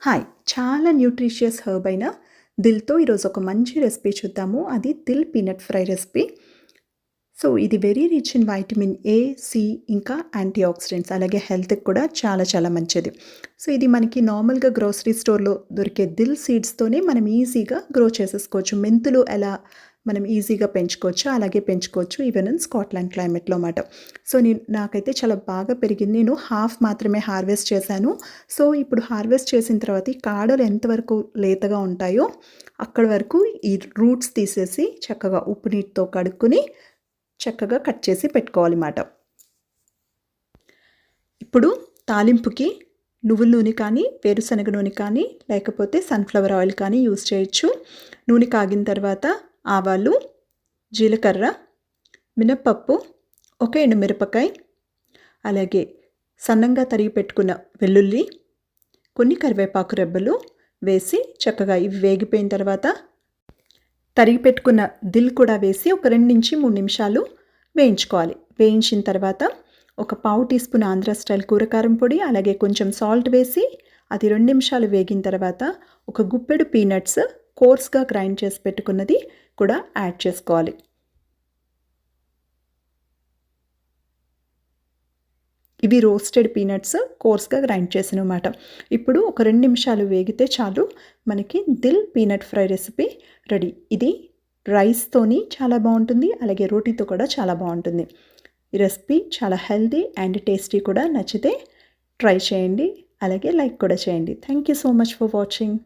Hi! చాలా nutritious herb అయిన దిల్‌తో ఈరోజు ఒక మంచి రెసిపీ చూద్దాము. అది దిల్ పీనట్ ఫ్రై రెసిపీ. సో, ఇది very rich in vitamin A, C ఇంకా యాంటీ ఆక్సిడెంట్స్ అలాగే హెల్త్‌కి కూడా చాలా చాలా మంచిది. సో, ఇది మనకి నార్మల్‌గా గ్రోసరీ స్టోర్‌లో దొరికే దిల్ సీడ్స్‌తోనే మనం ఈజీగా గ్రో చేసేసుకోవచ్చు. మెంతులు ఎలా మనం ఈజీగా పెంచుకోవచ్చో అలాగే పెంచుకోవచ్చు. ఈవెన్ ఇన్ స్కాట్లాండ్ క్లైమేట్‌లో మాట. సో, నాకైతే చాలా బాగా పెరిగింది. నేను హాఫ్ మాత్రమే హార్వెస్ట్ చేశాను. సో, ఇప్పుడు హార్వెస్ట్ చేసిన తర్వాత ఈ కాడలు ఎంతవరకు లేతగా ఉంటాయో అక్కడి వరకు ఈ రూట్స్ తీసేసి చక్కగా ఉప్పు నీటితో కడుక్కొని చక్కగా కట్ చేసి పెట్టుకోవాలి మాట. ఇప్పుడు తాలింపుకి నువ్వుల నూనె కానీ, వేరుశనగ నూనె కానీ, లేకపోతే సన్‌ఫ్లవర్ ఆయిల్ కానీ యూజ్ చేయొచ్చు. నూనె కాగిన తర్వాత ఆవాలు, జీలకర్ర, మినపప్పు, ఒక ఎండుమిరపకాయ, అలాగే సన్నంగా తరిగి పెట్టుకున్న వెల్లుల్లి, కొన్ని కరివేపాకు రెబ్బలు వేసి చక్కగా ఇవి వేగిపోయిన తర్వాత తరిగి పెట్టుకున్న దిల్ కూడా వేసి ఒక 2-3 నిమిషాలు వేయించుకోవాలి. వేయించిన తర్వాత ఒక పావు టీ స్పూన్ ఆంధ్ర స్టైల్ కూరకారం పొడి అలాగే కొంచెం సాల్ట్ వేసి అది 2 నిమిషాలు వేగిన తర్వాత ఒక గుప్పెడు పీనట్స్ కోర్స్గా గ్రైండ్ చేసి పెట్టుకున్నది కూడా యాడ్ చేసుకోవాలి. ఇవి రోస్టెడ్ పీనట్స్ కోర్స్గా గ్రైండ్ చేసినమాట. ఇప్పుడు ఒక 2 నిమిషాలు వేగితే చాలు, మనకి దిల్ పీనట్ ఫ్రై రెసిపీ రెడీ. ఇది రైస్తోని చాలా బాగుంటుంది, అలాగే రోటీతో కూడా చాలా బాగుంటుంది. ఈ రెసిపీ చాలా హెల్తీ అండ్ టేస్టీ కూడా. నచ్చితే ట్రై చేయండి, అలాగే లైక్ కూడా చేయండి. Thank you so much for watching.